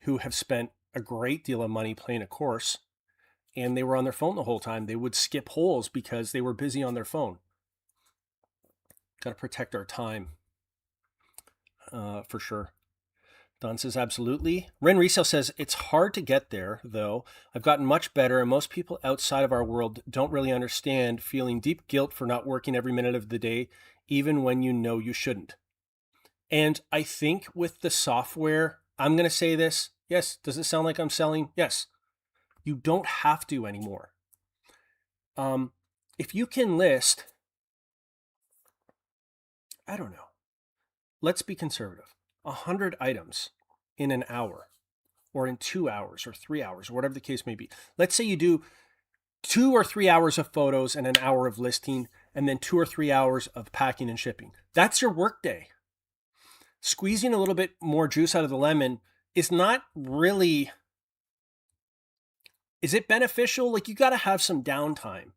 who have spent a great deal of money playing a course, and they were on their phone the whole time. They would skip holes because they were busy on their phone. Got to protect our time, for sure. Don says, absolutely. Ren Riso says, it's hard to get there, though. I've gotten much better, and most people outside of our world don't really understand feeling deep guilt for not working every minute of the day, even when you know you shouldn't. And I think with the software, I'm going to say this. Yes. Does it sound like I'm selling? Yes. You don't have to anymore. If you can list, I don't know, let's be conservative, 100 items in an hour or in 2 hours or 3 hours or whatever the case may be. Let's say you do 2 or 3 hours of photos and an hour of listing and then 2 or 3 hours of packing and shipping. That's your workday. Squeezing a little bit more juice out of the lemon is not really, is it beneficial? Like, you got to have some downtime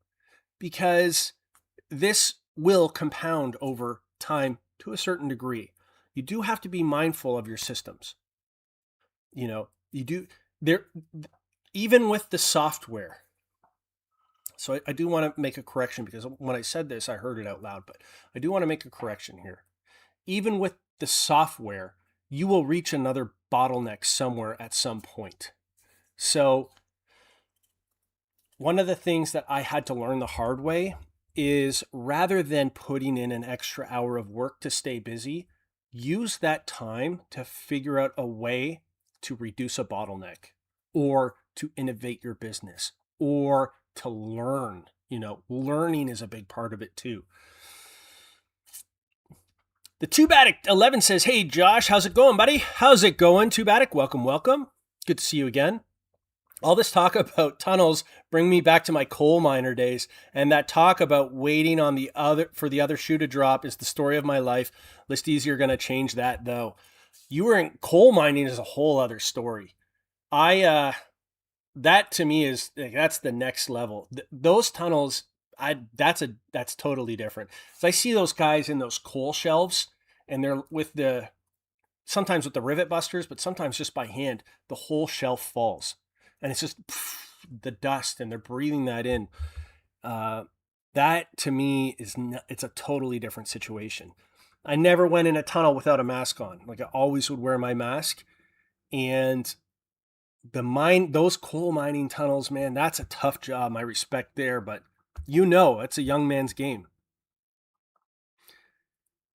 because this will compound over time to a certain degree. You do have to be mindful of your systems. You do there, even with the software. So I do want to make a correction because when I said this, I heard it out loud, but I do want to make a correction here. Even with the software, you will reach another bottleneck somewhere at some point. So one of the things that I had to learn the hard way is, rather than putting in an extra hour of work to stay busy, use that time to figure out a way to reduce a bottleneck or to innovate your business or to learn. Learning is a big part of it too. The Tubatic 11 says, hey Josh, how's it going, buddy? How's it going, Tubatic? Welcome. Good to see you again. All this talk about tunnels bring me back to my coal miner days, and that talk about waiting for the other shoe to drop is the story of my life. ListEasier going to change that, though. You were in coal mining is a whole other story. That to me that's the next level. Those tunnels, that's totally different. So I see those guys in those coal shelves, and they're sometimes with the rivet busters, but sometimes just by hand, the whole shelf falls. And it's just the dust, and they're breathing that in. That to me it's a totally different situation. I never went in a tunnel without a mask on. Like I always would wear my mask. And those coal mining tunnels, man, that's a tough job. My respect there, but it's a young man's game.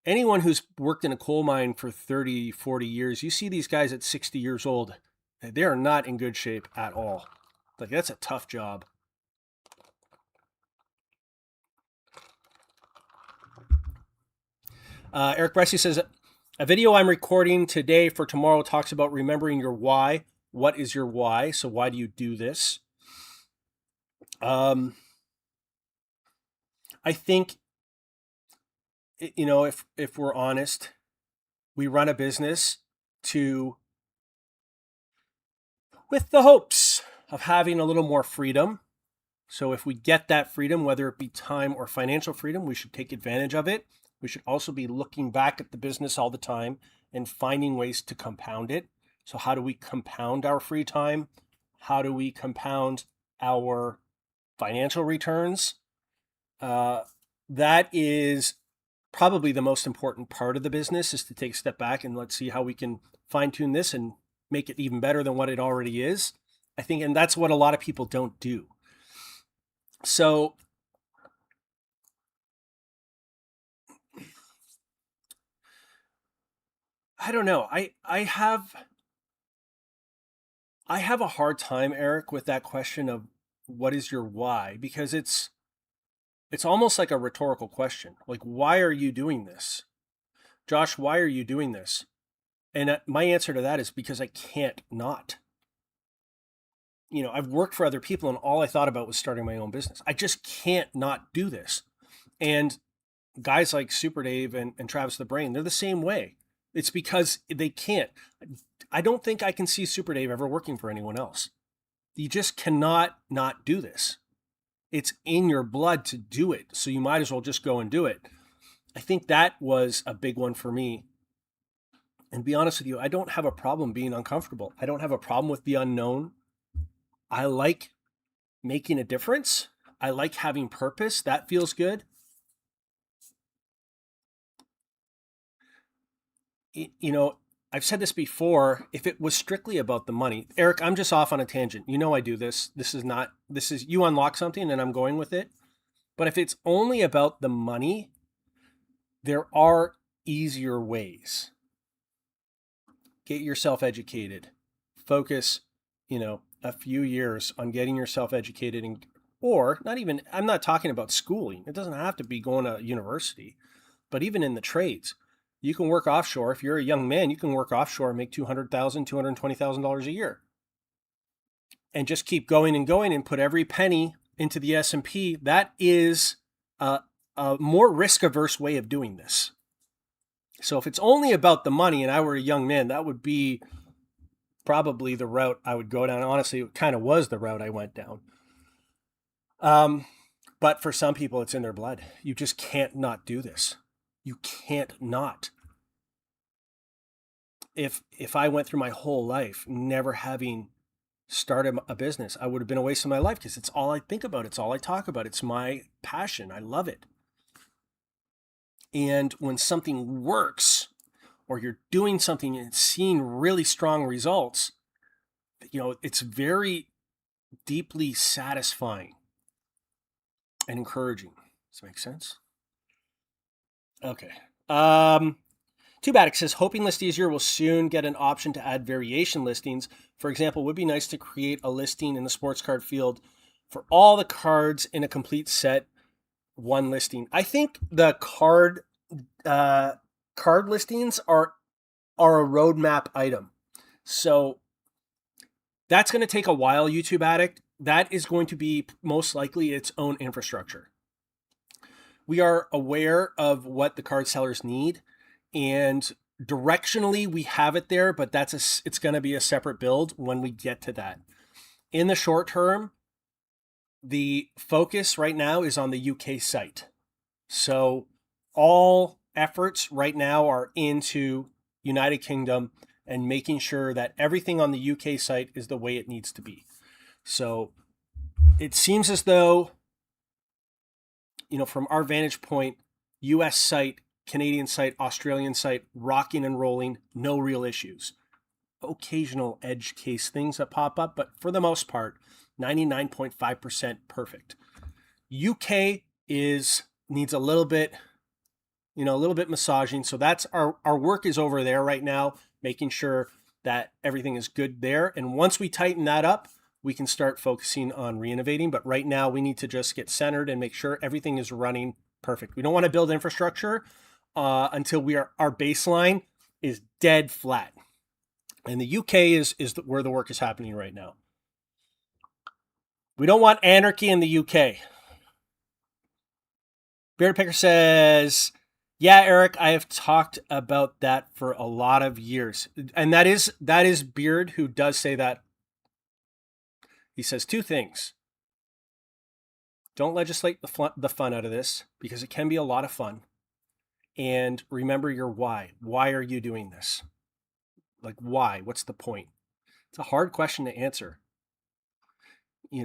Anyone who's worked in a coal mine for 30, 40 years, you see these guys at 60 years old, they are not in good shape at all. Like that's a tough job. Eric Bresci says, a video I'm recording today for tomorrow talks about remembering your why. What is your why? So why do you do this? I think, if we're honest, we run a business with the hopes of having a little more freedom. So if we get that freedom, whether it be time or financial freedom, we should take advantage of it. We should also be looking back at the business all the time and finding ways to compound it. So how do we compound our free time? How do we compound our financial returns? That is probably the most important part of the business, is to take a step back and let's see how we can fine tune this and make it even better than what it already is. I think, and that's what a lot of people don't do. So I don't know. I have a hard time, Eric, with that question of what is your why, because it's almost like a rhetorical question. Like, why are you doing this? Josh, why are you doing this? And my answer to that is because I can't not. I've worked for other people and all I thought about was starting my own business. I just can't not do this. And guys like Super Dave and Travis the Brain, they're the same way. It's because they can't. I don't think I can see Super Dave ever working for anyone else. You just cannot not do this. It's in your blood to do it. So you might as well just go and do it. I think that was a big one for me. And to be honest with you, I don't have a problem being uncomfortable. I don't have a problem with the unknown. I like making a difference. I like having purpose. That feels good. I've said this before. If it was strictly about the money, Eric, I'm just off on a tangent. I do this. This is you unlock something and I'm going with it. But if it's only about the money, there are easier ways. Get yourself educated. Focus, a few years on getting yourself educated, or not even, I'm not talking about schooling. It doesn't have to be going to university, but even in the trades, you can work offshore. If you're a young man, you can work offshore and make $200,000, $220,000 a year, and just keep going and going and put every penny into the S&P. That is a more risk-averse way of doing this. So if it's only about the money and I were a young man, that would be probably the route I would go down. Honestly, it kind of was the route I went down. But for some people, it's in their blood. You just can't not do this. You can't not. If I went through my whole life never having started a business, I would have been a waste of my life, because it's all I think about. It's all I talk about. It's my passion. I love it. And when something works, or you're doing something and seeing really strong results, it's very deeply satisfying and encouraging. Does that make sense? Okay. Tubatic says, hoping ListEasier will soon get an option to add variation listings. For example, it would be nice to create a listing in the sports card field for all the cards in a complete set, one listing. I think the card listings are a roadmap item. So that's going to take a while, YouTube Addict. That is going to be most likely its own infrastructure. We are aware of what the card sellers need, and directionally we have it there, but it's going to be a separate build when we get to that. In the short term, the focus right now is on the UK site. So all efforts right now are into United Kingdom and making sure that everything on the UK site is the way it needs to be. So it seems as though, from our vantage point, US site Canadian site, Australian site, rocking and rolling, no real issues. Occasional edge case things that pop up, but for the most part, 99.5% perfect. UK needs a little bit, a little bit massaging. So that's our work is over there right now, making sure that everything is good there. And once we tighten that up, we can start focusing on re-innovating. But right now we need to just get centered and make sure everything is running perfect. We don't want to build infrastructure until our baseline is dead flat. And the UK is where the work is happening right now. We don't want anarchy in the UK. Beard Picker says, yeah, Eric, I have talked about that for a lot of years. And that is Beard who does say that. He says two things. Don't legislate the fun out of this, because it can be a lot of fun. And remember your why. Why are you doing this? Like, why? What's the point? It's a hard question to answer.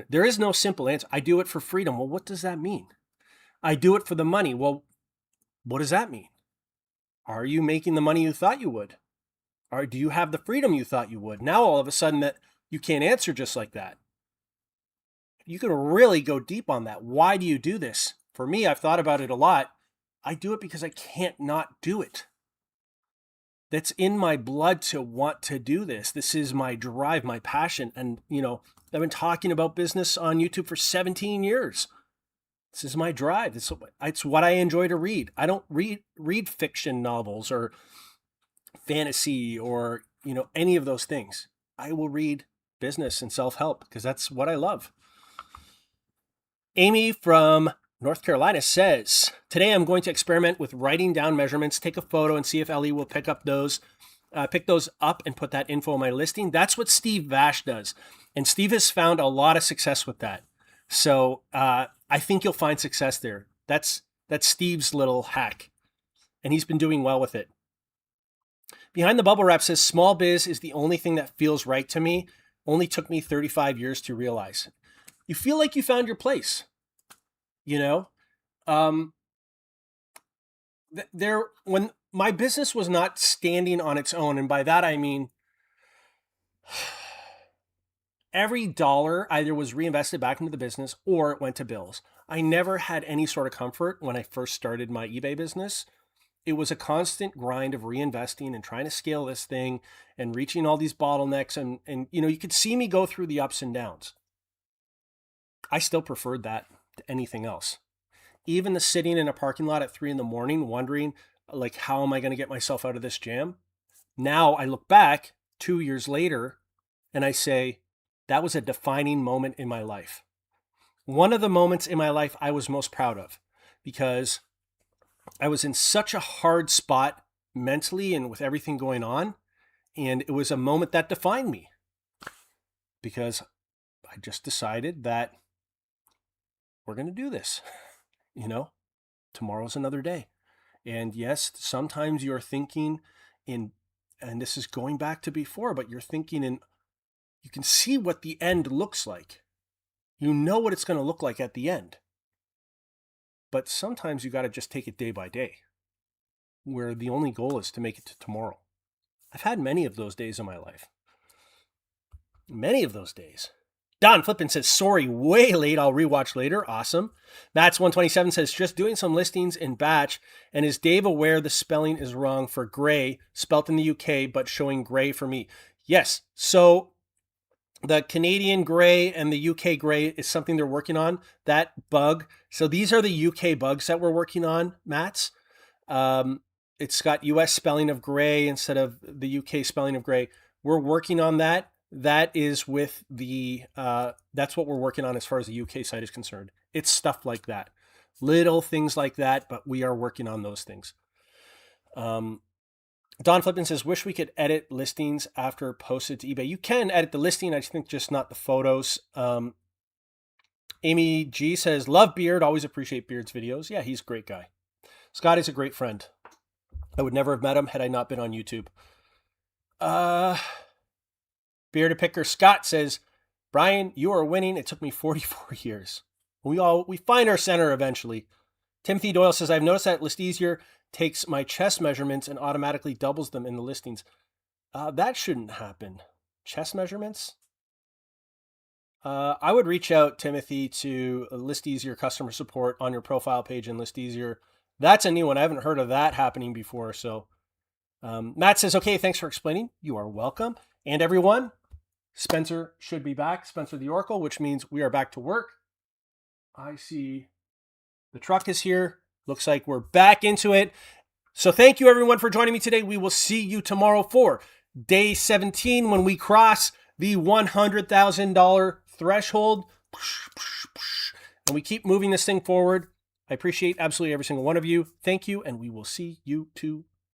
There is no simple answer. I do it for freedom. Well, what does that mean? I do it for the money. Well, what does that mean? Are you making the money you thought you would? Or do you have the freedom you thought you would? Now, all of a sudden, that you can't answer just like that. You can really go deep on that. Why do you do this? For me, I've thought about it a lot. I do it because I can't not do it. That's in my blood to want to do this. This is my drive, my passion. And, I've been talking about business on YouTube for 17 years. This is my drive. It's what I enjoy to read. I don't read fiction novels or fantasy or, any of those things. I will read business and self-help because that's what I love. Amy from North Carolina says, today I'm going to experiment with writing down measurements, take a photo and see if Ellie will pick those up and put that info on my listing. That's what Steve Vash does. And Steve has found a lot of success with that. So I think you'll find success there. That's Steve's little hack. And he's been doing well with it. Behind the Bubble Wrap says, small biz is the only thing that feels right to me. Only took me 35 years to realize. You feel like you found your place. When my business was not standing on its own, and by that I mean every dollar either was reinvested back into the business or it went to bills. I never had any sort of comfort when I first started my eBay business. It was a constant grind of reinvesting and trying to scale this thing and reaching all these bottlenecks. And you could see me go through the ups and downs. I still preferred that to anything else. Even the sitting in a parking lot at 3 a.m, wondering, like, how am I going to get myself out of this jam? Now I look back 2 years later and I say, that was a defining moment in my life. One of the moments in my life I was most proud of, because I was in such a hard spot mentally and with everything going on. And it was a moment that defined me, because I just decided that we're going to do this. Tomorrow's another day. And yes, sometimes you're thinking and this is going back to before, but you're thinking you can see what the end looks like. You know what it's going to look like at the end. But sometimes you got to just take it day by day, where the only goal is to make it to tomorrow. I've had many of those days in my life. Many of those days. Don Flippin says, sorry, way late. I'll rewatch later. Awesome. Mats127 says, just doing some listings in batch. And is Dave aware the spelling is wrong for gray, spelt in the UK, but showing gray for me? Yes. So the Canadian gray and the UK gray is something they're working on, that bug. So these are the UK bugs that we're working on, Mats. It's got US spelling of gray instead of the UK spelling of gray. We're working on that. That is with that's what we're working on as far as the UK side is concerned. It's stuff like that, little things like that, but we are working on those things. Don Flippin says, wish we could edit listings after posted to eBay. You can edit the listing, I think just not the photos. Amy G says, love Beard, always appreciate Beard's videos. Yeah, he's a great guy. Scott is a great friend. I would never have met him had I not been on YouTube. Bearded Picker Scott says, Brian, you are winning. It took me 44 years. We find our center eventually. Timothy Doyle says, I've noticed that ListEasier takes my chest measurements and automatically doubles them in the listings. That shouldn't happen. Chest measurements? I would reach out, Timothy, to ListEasier customer support on your profile page in ListEasier. That's a new one. I haven't heard of that happening before. So Matt says, okay, thanks for explaining. You are welcome. And everyone, Spencer should be back, Spencer the Oracle, which means we are back to work. I see the truck is here. Looks like we're back into it. So thank you everyone for joining me today. We will see you tomorrow for day 17 when we cross the $100,000 threshold. And we keep moving this thing forward. I appreciate absolutely every single one of you. Thank you, and we will see you tomorrow.